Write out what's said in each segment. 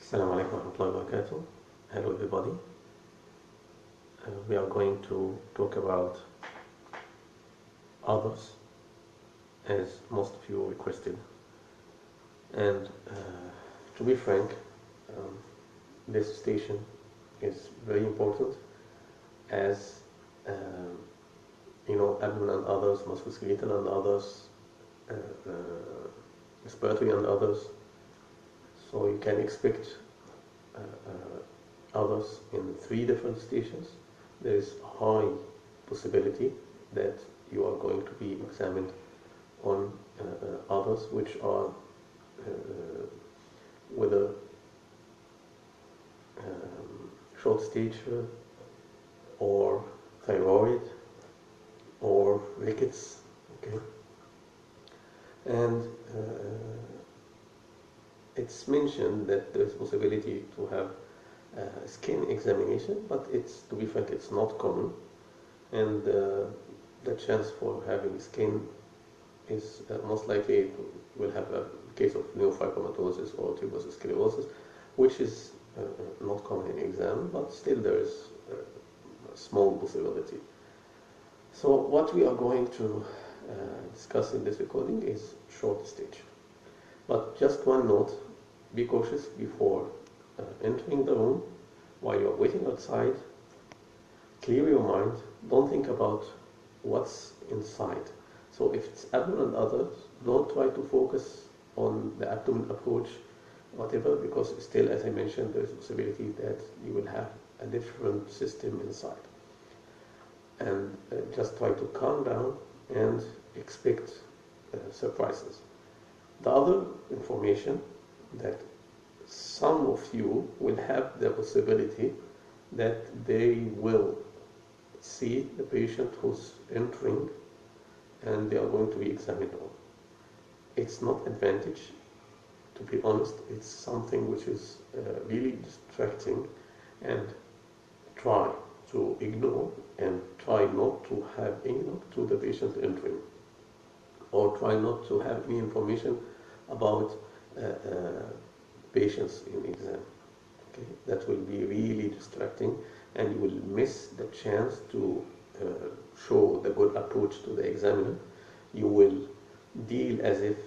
Assalamu alaikum warahmatullahi wabarakatuh. Hello everybody. We are going to talk about others, as most of you requested. And to be frank, this station is very important, as abdomen and others, musculoskeletal and others, respiratory and others. So you can expect others in 3 different stations. There is a high possibility that you are going to be examined on others which are whether short stature or thyroid or rickets, okay? And it's mentioned that there's possibility to have skin examination, but to be frank, it's not common, and the chance for having skin is most likely will have a case of neofibromatosis or tuberous sclerosis, which is not common in exam, but still there is a small possibility. So what we are going to discuss in this recording is short stage. But just one note, be cautious before entering the room. While you're waiting outside, clear your mind, don't think about what's inside. So if it's abdomen and others, don't try to focus on the abdomen approach, whatever, because still, as I mentioned, there's a possibility that you will have a different system inside. And just try to calm down and expect surprises. The other information that some of you will have the possibility that they will see the patient who's entering and they are going to be examined on. It's not advantage, to be honest. It's something which is really distracting, and try to ignore and try not to have any look to the patient entering, or try not to have any information about patients in exam. Okay? That will be really distracting, and you will miss the chance to show the good approach to the examiner. You will deal as if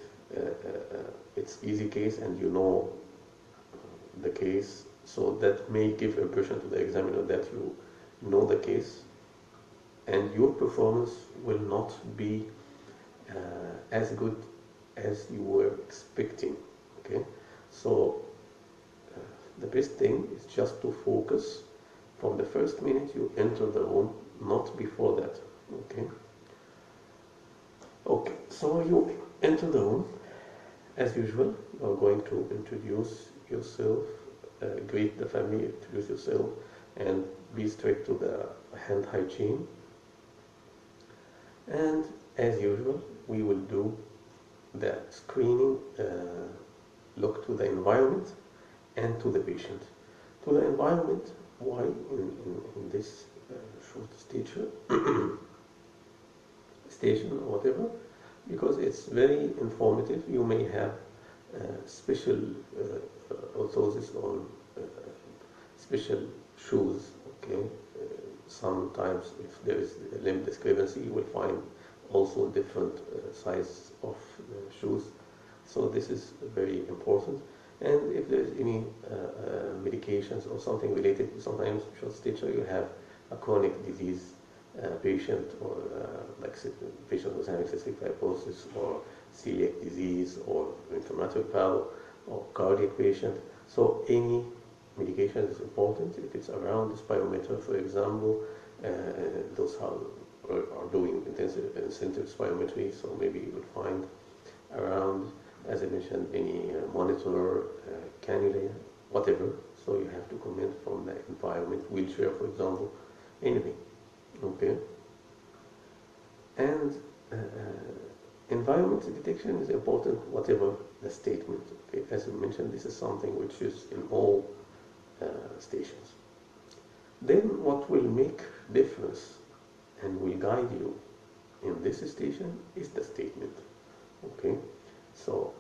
it's easy case and you know the case, so that may give impression to the examiner that you know the case, and your performance will not be as good as you were expecting. Okay, so the best thing is just to focus from the first minute you enter the room, not before that. Okay, so you enter the room. As usual, you are going to introduce yourself, greet the family, introduce yourself, and be strict to the hand hygiene. And as usual, we will do the screening, look to the environment and to the patient. To the environment, why in this short station or whatever? Because it's very informative. You may have special orthosis or special shoes. Okay, sometimes if there is a limb discrepancy, you will find also different size of shoes. So this is very important. And if there's any medications or something related, sometimes short stature, you have a chronic disease patient, or like patient who's having cystic fibrosis or celiac disease or inflammatory bowel or cardiac patient. So any medication is important. If it's around the spirometer, for example, those are doing intensive spirometry, so maybe you will find around, as I mentioned, any monitor, cannula, whatever. So you have to comment from the environment, wheelchair, for example, anything. Okay. And environment detection is important, whatever the statement. Okay. As I mentioned, this is something which is in all stations. Then what will make difference and will guide you in this station is the statement. Okay. So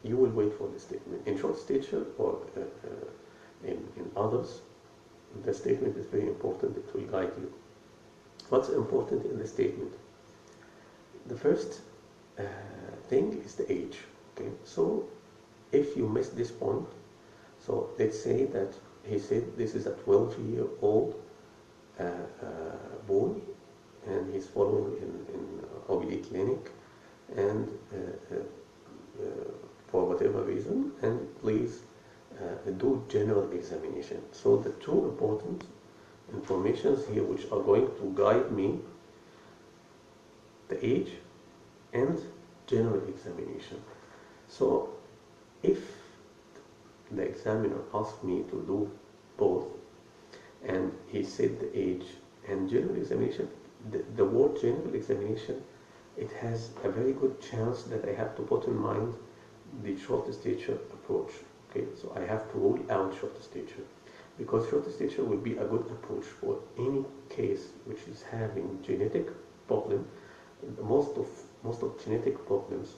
you will wait for the statement. In short stature or in others, the statement is very important. It will guide you. What's important in the statement? The first thing is the age. Okay, so if you miss this point, so let's say that he said this is a 12-year-old boy, and he's following in OBD clinic, and for whatever reason, and please do general examination. So the two important informations here which are going to guide me, the age and general examination. So if the examiner asked me to do both, and he said the age and general examination, the word general examination, it has a very good chance that I have to put in mind the short stature approach. Okay, so I have to rule out short stature, because short stature will be a good approach for any case which is having genetic problem. Most of genetic problems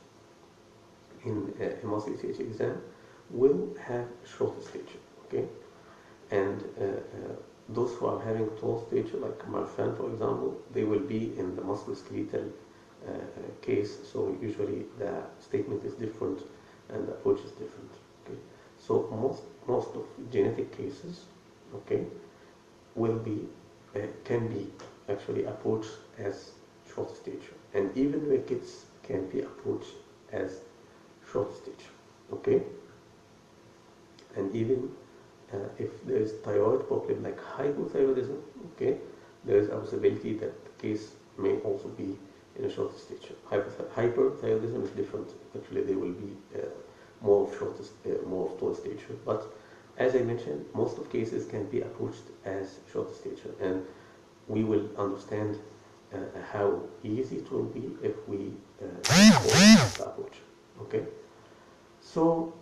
in MRCPCH exam will have short stature. Okay, and those who are having tall stature, like Marfan for example, they will be in the musculoskeletal case. So usually the statement is different and the approach is different. Okay, so most of genetic cases, okay, will be can be actually approached as short stature, and even rickets can be approached as short stature. Okay, and even if there is thyroid problem like hypothyroidism, okay, there is a possibility that the case may also be in a short stature. Hyperthyroidism is different. Actually, they will be more of tall stature. But as I mentioned, most of cases can be approached as short stature, and we will understand how easy it will be if we follow the approach. Okay, so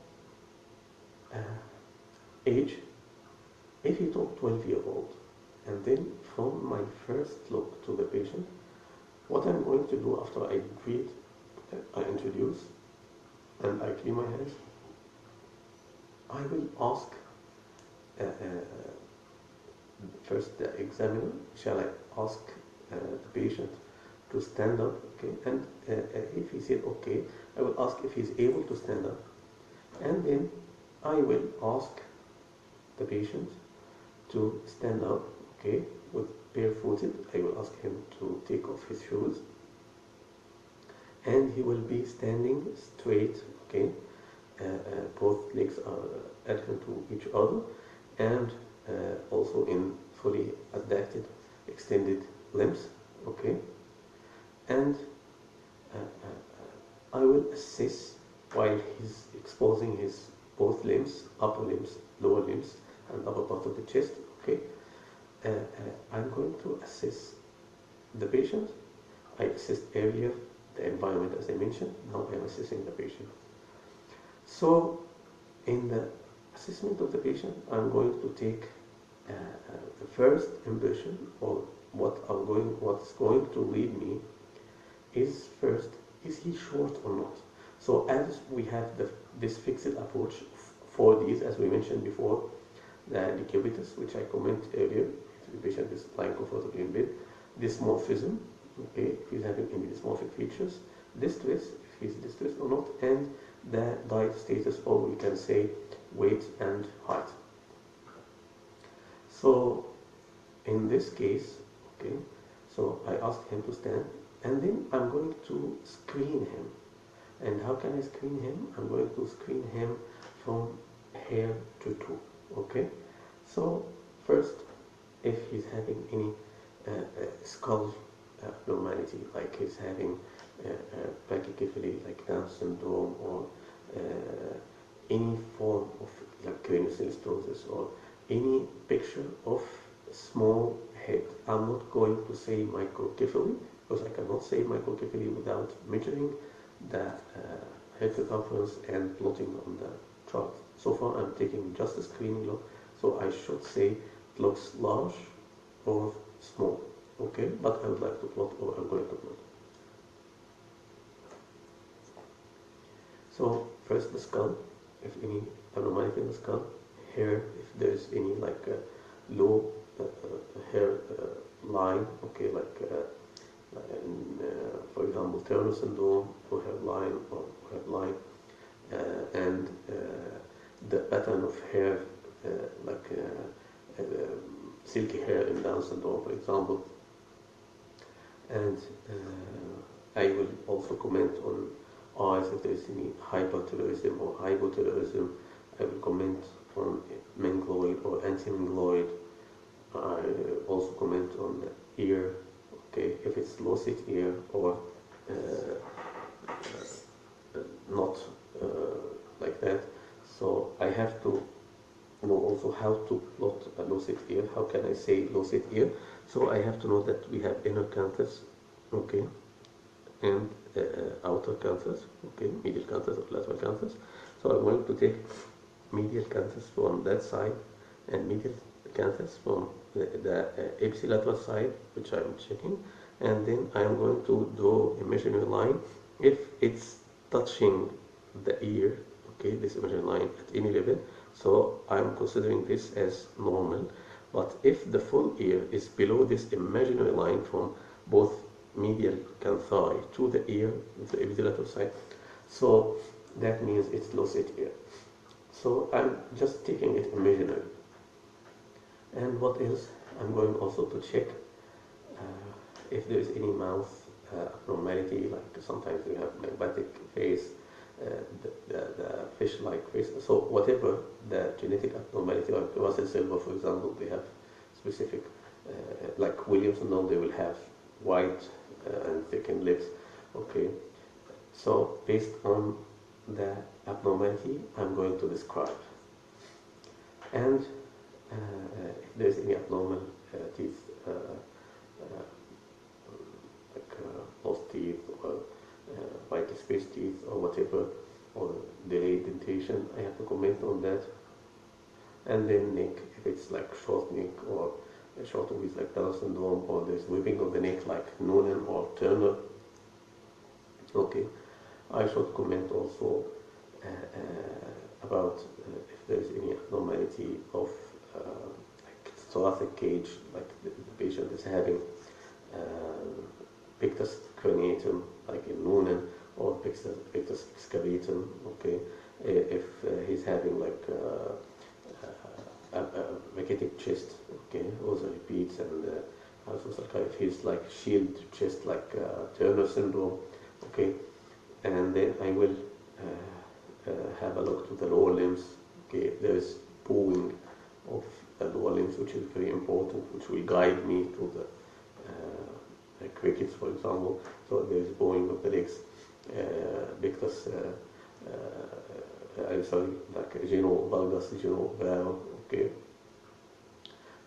age. If you talk 12-year-old, and then from my first look to the patient, what I'm going to do after I greet, I introduce, and I clean my hands, I will ask first the examiner, shall I ask the patient to stand up, okay, and if he said okay, I will ask if he's able to stand up, and then I will ask the patient to stand up, okay, with barefooted. I will ask him to take off his shoes, and he will be standing straight, okay, both legs are adherent to each other, and also in fully adapted extended limbs, okay, and I will assess while he's exposing his both limbs, upper limbs, lower limbs, and upper part of the chest, okay. I'm going to assess the patient. I assessed earlier the environment, as I mentioned. Now I'm assessing the patient. So in the assessment of the patient, I'm going to take the first impression, or what's going to lead me is first, is he short or not? So as we have this fixed approach for these, as we mentioned before, the decubitus, which I commented earlier, if the patient is lying comfortably in bed, dysmorphism, okay, if he's having any dysmorphic features, distress, if he's distressed or not, and the diet status, or we can say weight and height. So in this case, okay, so I asked him to stand, and then I'm going to screen him. And how can I screen him? I'm going to screen him from hair to toe. Okay, so first, if he's having any skull abnormality, like he's having brachycephaly, like Down syndrome, or any form of like craniosynostosis, or any picture of small head, I'm not going to say microcephaly, because I cannot say microcephaly without measuring the head circumference and plotting on the chart. So far I'm taking just a screening look, so I should say it looks large or small, okay, but I would like to plot, or I'm going to plot. So first the skull, if any abnormality in the skull, hair, if there's any like low hair line, okay, like for example Turner syndrome, or hairline, and the pattern of hair, like silky hair in Down syndrome, for example. And I will also comment on eyes if there is any hypertelorism or hypotelorism. I will comment on mangloid or anti-mangloid. I also comment on the ear, okay, if it's lucid ear or not like that. So I have to know also how to plot a lucid ear. How can I say lucid ear? So I have to know that we have inner canthus, okay, and outer canthus, okay, medial canthus or lateral canthus. So I'm going to take medial canthus from that side and medial canthus from the ipsilateral side, which I'm checking, and then I'm going to draw a imaginary line if it's touching the ear, okay, this imaginary line at any level. So I'm considering this as normal. But if the full ear is below this imaginary line from both medial canthi to the ear, the ipsilateral side, so that means it's lucid ear. So I'm just taking it imaginary. And what else? I'm going also to check if there is any mouth abnormality, like sometimes we have magmatic face, the fish-like face. So whatever the genetic abnormality, like Russell Silver, for example, they have specific, like Williams syndrome, they will have white and thickened lips. Okay, so based on the abnormality, I'm going to describe. And if there's any abnormal teeth, like lost teeth or vital space teeth or whatever, or delayed dentation, I have to comment on that. And then neck, if it's like short neck or a short with like Down syndrome, or there's whipping of the neck like Noonan or Turner, okay, I should comment also about if there is any abnormality of like thoracic cage, like the patient is having pictus craniatum, like in Noonan, or pictus excavatum, okay, if he's having like a vacatic chest, okay, also repeats, and also if he's like shield chest, like Turner syndrome, okay, and then I will have a look to the lower limbs. Okay, there is bowing of the lower limbs, which is very important, which will guide me to the crickets, for example. So there is bowing of the legs, pictus, I'm sorry, like geno valgus, geno valve, okay,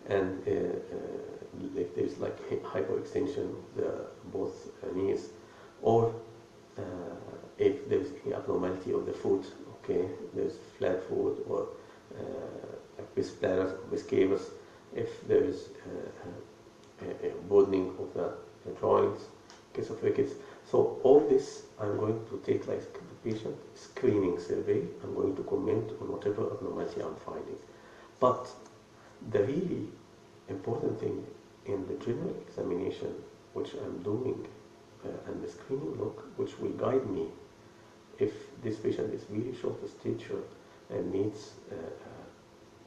and if there is like hyperextension of the both knees, or if there is any abnormality of the foot, okay, there's flat foot, or like bisplanus or biscavus, if there is a broadening of the joints, case of rickets. So all this I'm going to take like the patient screening survey. I'm going to comment on whatever abnormality I'm finding. But the really important thing in the general examination, which I'm doing, and the screening look, which will guide me if this patient is really short of stature and needs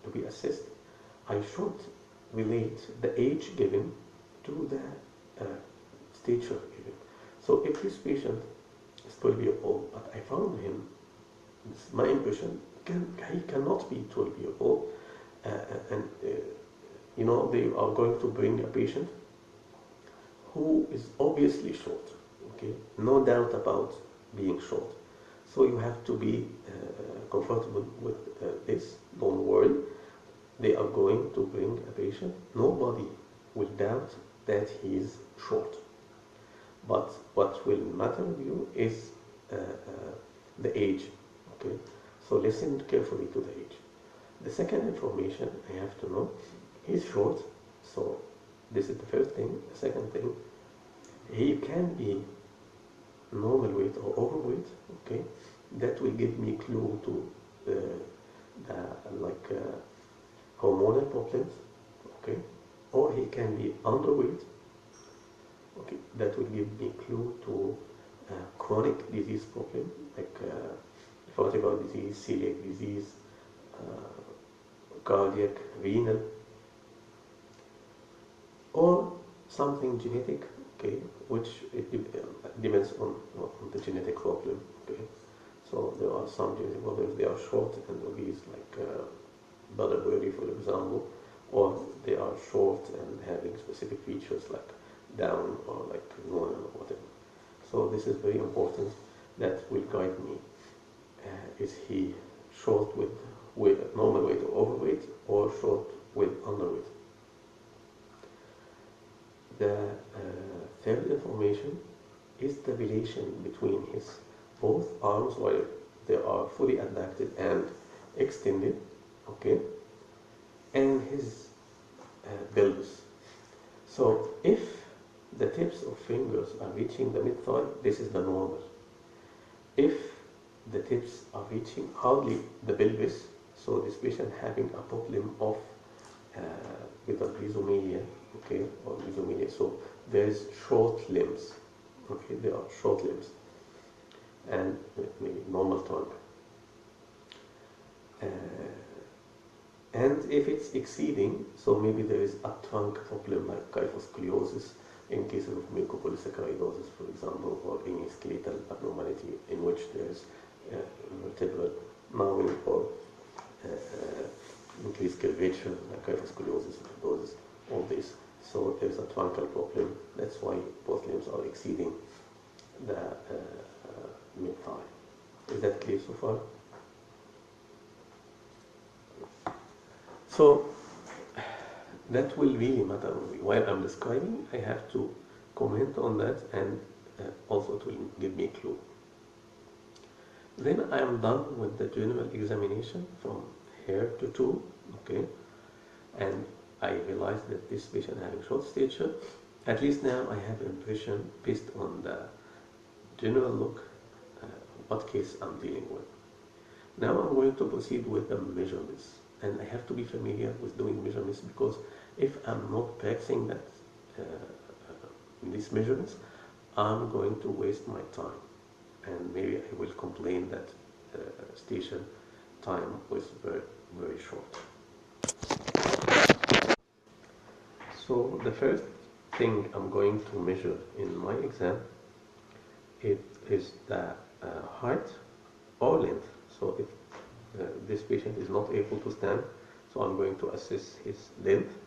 to be assessed, I should relate the age given to the stature given. So if this patient is 12 years old, but I found him, it's my impression, he cannot be 12 years old, and you know, they are going to bring a patient who is obviously short, okay, no doubt about being short. So you have to be comfortable with this, don't worry. They are going to bring a patient, nobody will doubt that he is short. But what will matter with you is the age, okay? So listen carefully to the age. The second information I have to know, he's short, so this is the first thing. The second thing, he can be normal weight or overweight, okay? that will give me clue to the hormonal problems, okay, or he can be underweight, okay, that will give me clue to chronic disease problem like fatty disease, celiac disease, cardiac, renal, or something genetic, okay, which it depends on the genetic problem, okay. So there are some genetic problems, they are short and obese, like Butterberry, for example, or they are short and having specific features like Down or like Noonan or whatever. So this is very important. That will guide me. Is he short with normal weight or overweight, or short with underweight? The third information is the relation between his both arms while they are fully adducted and extended, okay, and his pelvis. So if the tips of fingers are reaching the mid-thigh, this is the normal. If the tips are reaching hardly the pelvis, so this patient having a problem of with a rhizomelia, okay, or rhizomelia, so there is short limbs, okay, there are short limbs, and maybe normal tongue. And if it's exceeding, so maybe there is a trunk problem like kyphoscoliosis in cases of mucopolysaccharidosis, for example, or any skeletal abnormality in which there is vertebral gnawing or increased curvature like kyphoscoliosis, lordosis, all this. So there is a truncal problem. That's why both limbs are exceeding the mid-thigh. Is that clear so far? So that will really matter. While I'm describing, I have to comment on that, and also it will give me a clue. Then I am done with the general examination from hair to toe, okay, and I realize that this patient having short stature. At least now I have impression based on the general look what case I'm dealing with. Now I'm going to proceed with the measurements, and I have to be familiar with doing measurements, because if I'm not practicing that these measurements, I'm going to waste my time, and maybe I will complain that station time was very, very short. So the first thing I'm going to measure in my exam, it is the height or length. So if this patient is not able to stand, so I'm going to assess his length.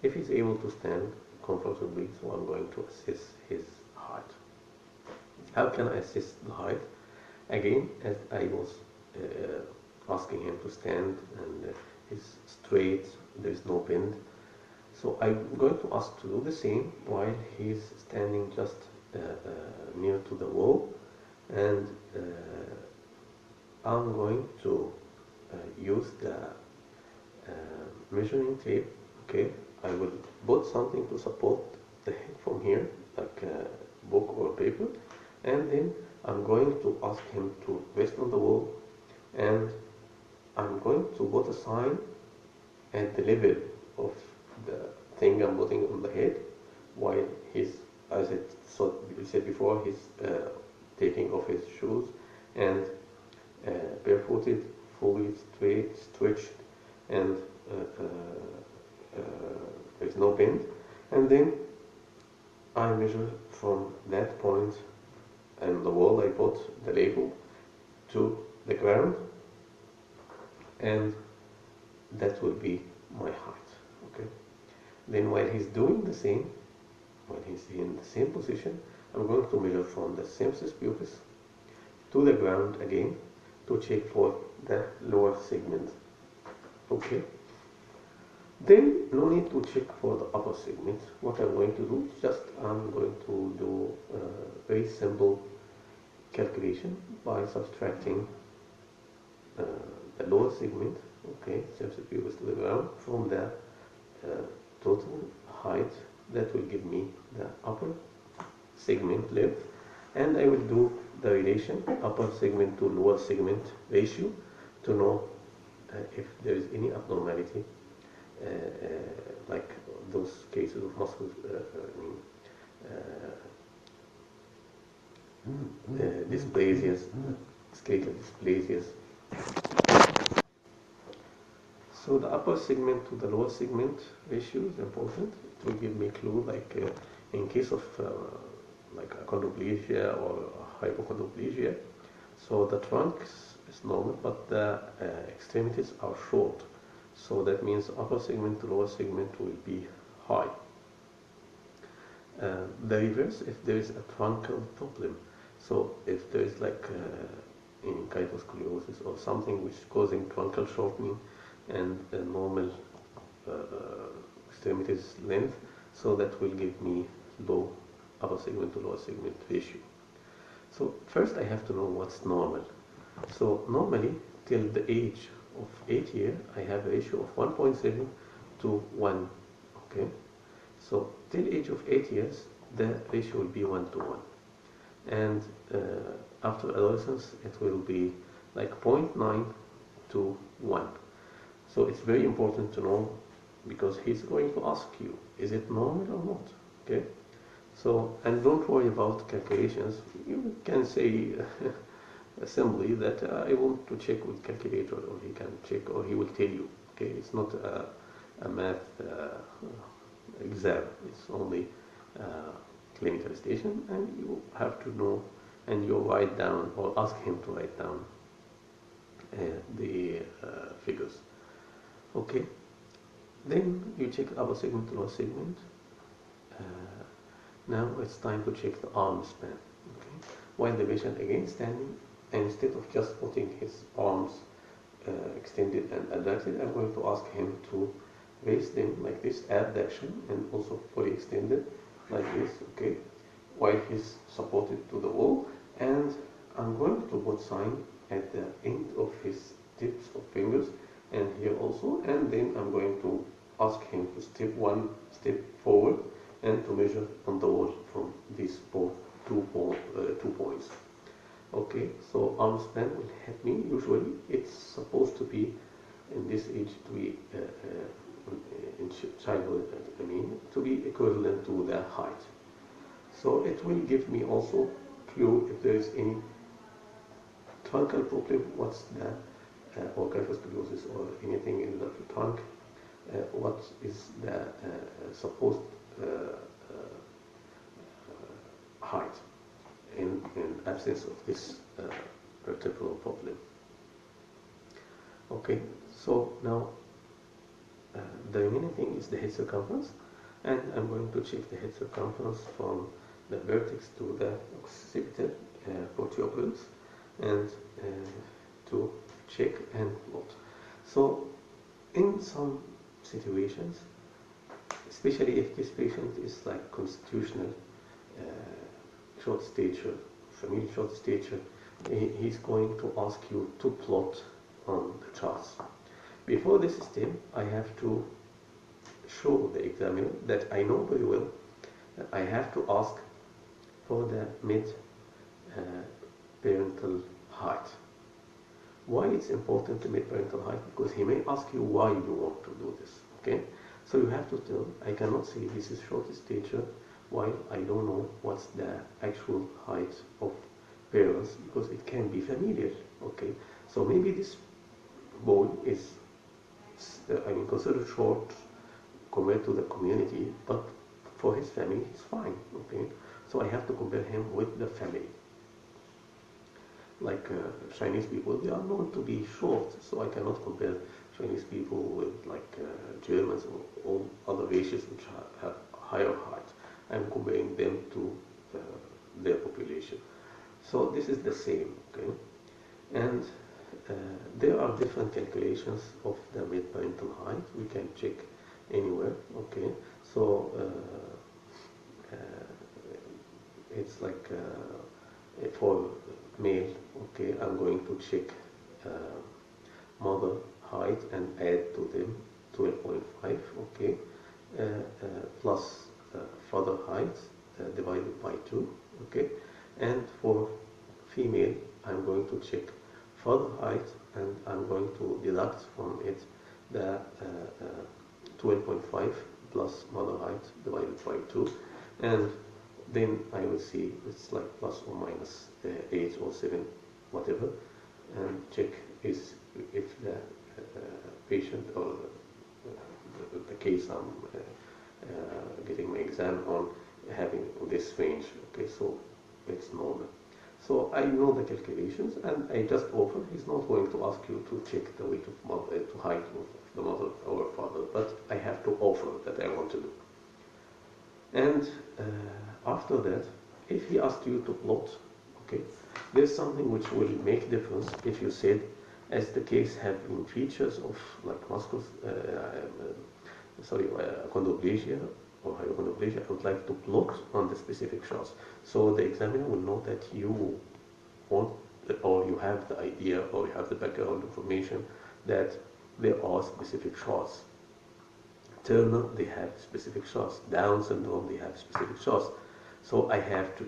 If he's able to stand comfortably, so I'm going to assess his height. How can I assess the height? Again, as I was asking him to stand and he's straight, there's no bend. So I'm going to ask to do the same while he's standing just near to the wall, and I'm going to use the measuring tape, okay. I will put something to support the head from here, like a book or paper, and then I'm going to ask him to rest on the wall, and I'm going to put a sign at the level of the thing I'm putting on the head, while he's, as I said before, he's taking off his shoes and barefooted, fully stretched, and there's no bend. And then I measure from that point and the wall I put the label to the ground, and that will be my height, okay. Then while he's doing the same, while he's in the same position, I'm going to measure from the symphysis pubis to the ground again to check for the lower segment, okay. Then no need to check for the upper segment. What I'm going to do is just I'm going to do a very simple calculation by subtracting the lower segment, okay, symphysis pubis to the ground, from the total height. That will give me the upper segment length, and I will do the relation upper segment to lower segment ratio to know if there is any abnormality, like those cases of muscle dysplasias, skeletal dysplasias. So the upper segment to the lower segment ratio is important. It will give me a clue, like in case of like achondroplasia or hypochondroplasia. So the trunk is normal, but the extremities are short. So that means upper segment to lower segment will be high. The reverse, if there is a truncal problem. So if there is like any kyphoscoliosis or something which is causing truncal shortening and a normal extremities length, so that will give me low upper segment to lower segment ratio. So first I have to know what's normal. So normally till the age of 8 years I have a ratio of 1.7 to 1. Okay, so till age of 8 years the ratio will be 1 to 1, and after adolescence it will be like 0.9 to 1. So it's very important to know, because he's going to ask you, is it normal or not? Okay. So, and don't worry about calculations. You can say simply that I want to check with calculator, or he can check, or he will tell you. Okay, it's not a math exam. It's only clinical station, and you have to know, and you write down or ask him to write down the figures. Okay, then you check upper segment to lower segment. Now it's time to check the arm span. Okay, while the patient again standing, and instead of just putting his arms extended and adducted, I'm going to ask him to raise them like this, abduction, and also fully extended like this. Okay, while he's supported to the wall, and I'm going to put sign at the end of his tips of fingers and here also, and then I'm going to ask him to step one step forward and to measure on the wall from these both 2 points. Okay, so arm span will help me. Usually it's supposed to be in this age to be in childhood, I mean, to be equivalent to the height. So it will give me also clue if there is any truncal problem, what's the or kyphoscoliosis or anything in the trunk, what is the supposed height in absence of this vertebral problem. Okay, so now the remaining thing is the head circumference, and I'm going to check the head circumference from the vertex to the occipital protuberance, and to check and plot. So in some situations, especially if this patient is like constitutional short stature, familial short stature, he's going to ask you to plot on the charts. Before this step, I have to show the examiner that I know very well that I have to ask for the mid-parental height. Why it's important to mid-parental height? Because he may ask you why you want to do this. Okay, so you have to tell, I cannot say this is short stature while I don't know what's the actual height of parents, because it can be familial. Okay, so maybe this boy is considered short compared to the community, but for his family he's fine. Okay, so I have to compare him with the family. Like Chinese people, they are known to be short, so I cannot compare Chinese people with like Germans or all other races which have higher height. I'm comparing them to their population. So this is the same. Okay, and there are different calculations of the mid-parental height. We can check anywhere. Okay, so it's like for male. Okay, I'm going to check mother height and add to them 12.5. Okay, plus father height divided by 2. Okay, and for female, I'm going to check father height, and I'm going to deduct from it the 12.5 plus mother height divided by 2, and then I will see it's like plus or minus 8 or 7, whatever, and check if the patient or the case I'm getting my exam on having this range. Okay, so it's normal. So I know the calculations, and I just offer. He's not going to ask you to check the weight of mother, to height of the mother or father, but I have to offer that I want to do. And after that, if he asked you to plot, okay, there's something which will make difference if you said, as the case having features of like muscles, achondroplasia or hypochondroplasia, I would like to plot on the specific charts. So the examiner will know that you want, or you have the idea, or you have the background information that there are specific charts. Turner, they have specific charts. Down syndrome, they have specific charts. So I have to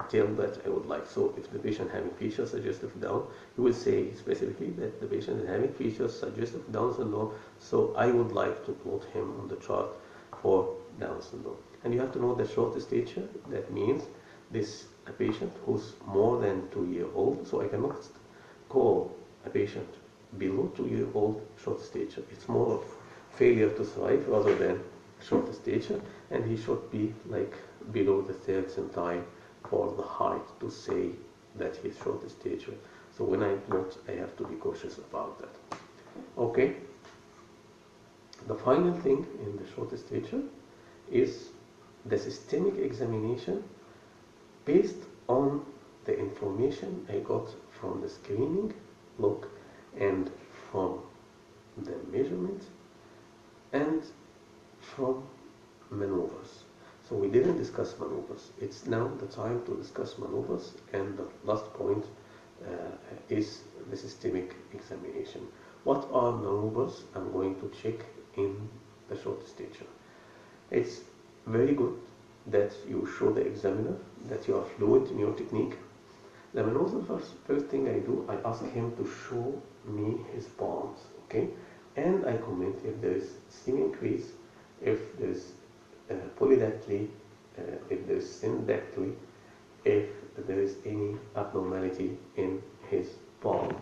tell that I would like. So if the patient having features suggestive Down, you will say specifically that the patient is having features suggestive Down syndrome, so I would like to plot him on the chart for Down syndrome. And you have to know the short stature. That means this a patient who's more than 2 years old. So I cannot call a patient below 2 years old short stature. It's more of failure to thrive rather than short stature, and he should be like below the third centile for the height to say that he's short stature. So when I plot, I have to be cautious about that. Okay. The final thing in the short stature is the systemic examination based on the information I got from the screening look and from the measurement and from maneuvers. So we didn't discuss maneuvers. It's now the time to discuss maneuvers, and the last point is the systemic examination. What are maneuvers I'm going to check in the short stature? It's very good that you show the examiner that you are fluent in your technique. The maneuver, first thing I do, I ask him to show me his palms, okay? And I comment if there is seam increase, if there is polydactyly, if there is syndactyly, if there is any abnormality in his palm.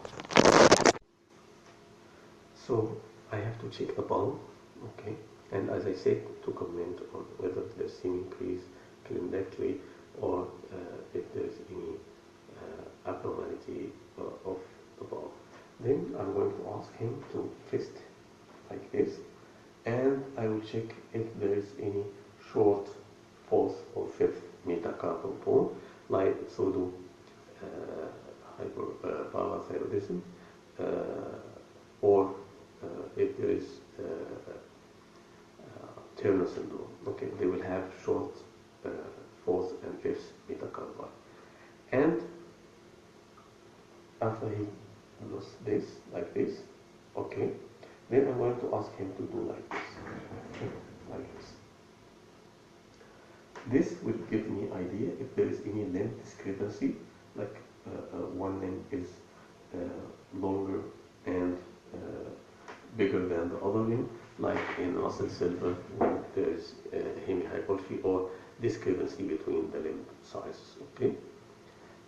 So I have to check the palm, okay? And as I said, to comment on whether there is seam increase, polydactyly, or if there is any abnormality of the palm. Then I'm going to ask him to twist like this, and I will check if there is any short fourth or fifth metacarpal bone, like pseudo hyperparathyroidism, or if there is Turner syndrome. Okay, they will have short fourth and fifth metacarpal. And after he does this, like this, okay, then I'm going to ask him to do like this, okay, like this. This will give me idea if there is any limb discrepancy, like one limb is longer and bigger than the other limb, like in Russell Silver when there is hemihypophy or discrepancy between the limb sizes, okay.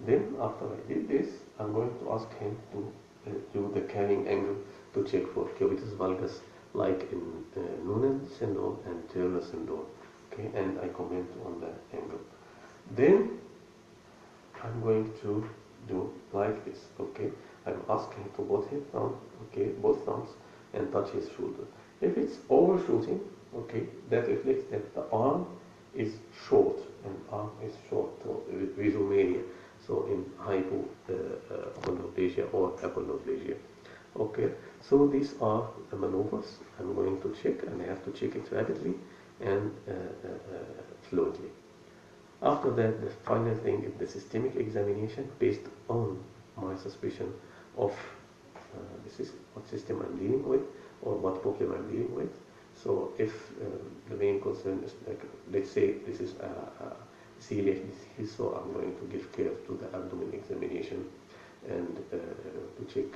Then after I did this, I'm going to ask him to do the carrying angle to check for cubitus valgus, like in Noonan syndrome and Turner syndrome, okay, and I comment on the angle. Then I'm going to do like this, okay. I'm asking to put his thumb, okay, both thumbs, and touch his shoulder. If it's overshooting, okay, that reflects that the arm is short, and arm is short, so rhizomeria. So in hypochondroplasia or achondroplasia. Okay, so these are the maneuvers I'm going to check, and I have to check it rapidly and fluently. After that, the final thing is the systemic examination based on my suspicion of this is what system I'm dealing with or what problem I'm dealing with. So if the main concern is, like, let's say this is a celiac disease, so I'm going to give care to the abdomen examination and to check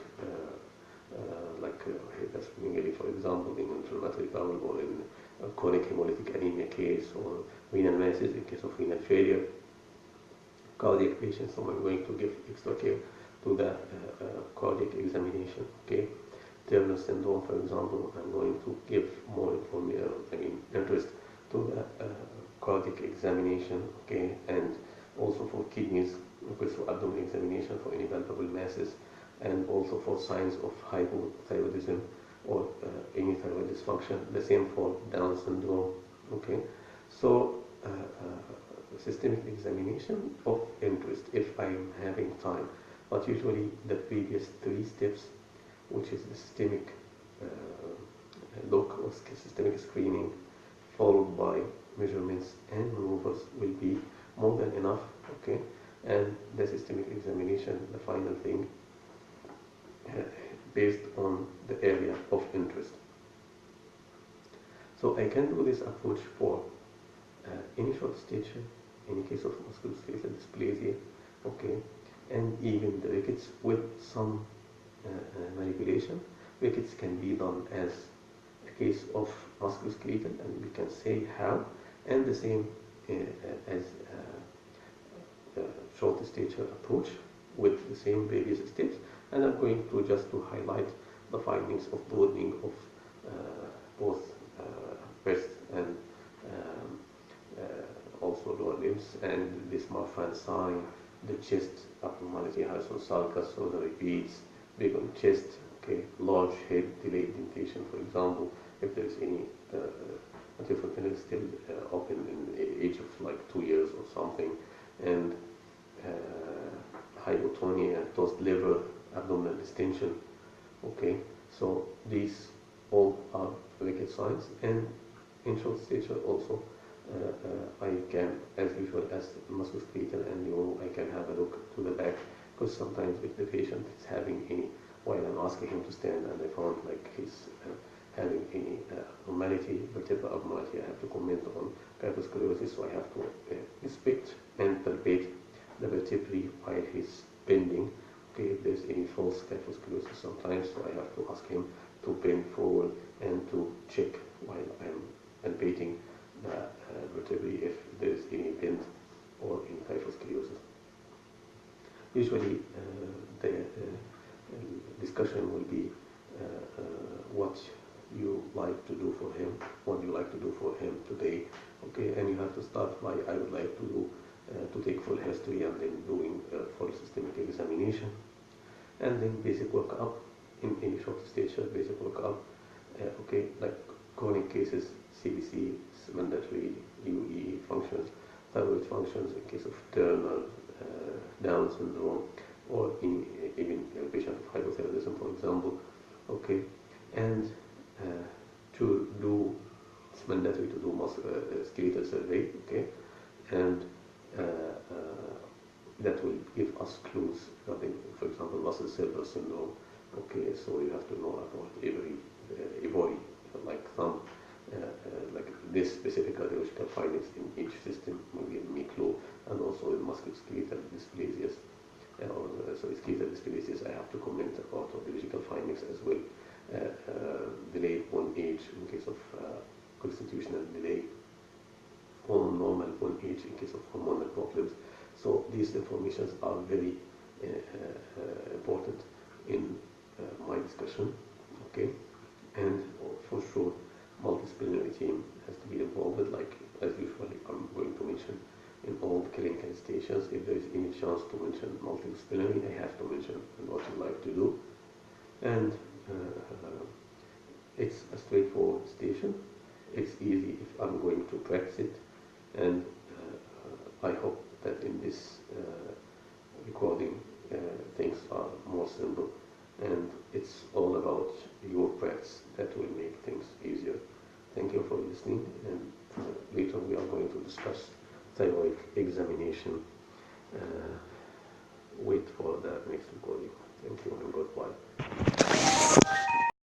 hypersplenomegaly, for example, in inflammatory bowel, or in a chronic hemolytic anemia case, or renal masses in case of renal failure. Cardiac patients, so I'm going to give extra care to the cardiac examination. Okay, Turner syndrome, for example, I'm going to give more interest to the cardiac examination. Okay, and also for kidneys, okay, so abdomen examination for any palpable masses, and also for signs of hypothyroidism or any thyroid dysfunction. The same for Down syndrome. Okay, so systemic examination of interest if I'm having time, but usually the previous 3 steps, which is the systemic look or systemic screening, followed by measurements and maneuvers, will be more than enough. Okay, and the systemic examination, the final thing, based on the area of interest. So I can do this approach for any short stature, any case of musculoskeletal dysplasia, okay, and even the rickets with some manipulation. Rickets can be done as a case of musculoskeletal, and we can say how, and the same as short stature approach with the same various steps. And I'm going to just to highlight the findings of broadening of both breast and also lower limbs, and this Marfan sign, the chest abnormality, hypersulcus, so the repeats, big on chest, okay, large head, delayed dentation, for example, if there is any anterior frontal still open in the age of like 2 years or something, and hypotonia, tossed liver, abdominal distension. Okay, so these all are ricket signs. And in short stature also, I can, as usual, as musculoskeletal and neuro, I can have a look to the back, because sometimes if the patient is having any, while I'm asking him to stand and I found like he's having any abnormality, vertebral abnormality, I have to comment on kyphoscoliosis, so I have to inspect and palpate the vertebrae while he's bending. Okay, if there's any false kyphoscoliosis sometimes, so I have to ask him to bend forward and to check while I'm palpating the vertebrae if there is any bend or any kyphoscoliosis. Usually the discussion will be what you like to do for him, what you like to do for him today. Okay, and you have to start by, I would like to do to take full history, and then doing full systemic examination, and then basic workup in any short stature, basic workup. Okay, like chronic cases, CBC, mandatory, UE functions, thyroid functions in case of Turner, Down syndrome, or even a patient of hypothyroidism, for example. Okay, and to do, it's mandatory to do skeletal survey. Okay, and that will give us clues regarding, for example, muscle silver syndrome. Okay, so you have to know about every like thumb, like this specific radiological findings in each system will give me clue, and also in musculoskeletal dysplasias, or skeletal dysplasias, I have to comment about radiological findings as well. Delayed bone age in case of constitutional delay, or normal bone age in case of hormonal problems. So these informations are very important in my discussion. Okay, and for sure multidisciplinary team has to be involved, like as usually I'm going to mention in all the clinical stations. If there is any chance to mention multidisciplinary, I have to mention what you like to do. And it's a straightforward station. It's easy if I'm going to practice it, and I hope that in this recording things are more simple, and it's all about your practice that will make things easier. Thank you for listening, and later we are going to discuss thyroid examination. Wait for the next recording. Thank you and goodbye.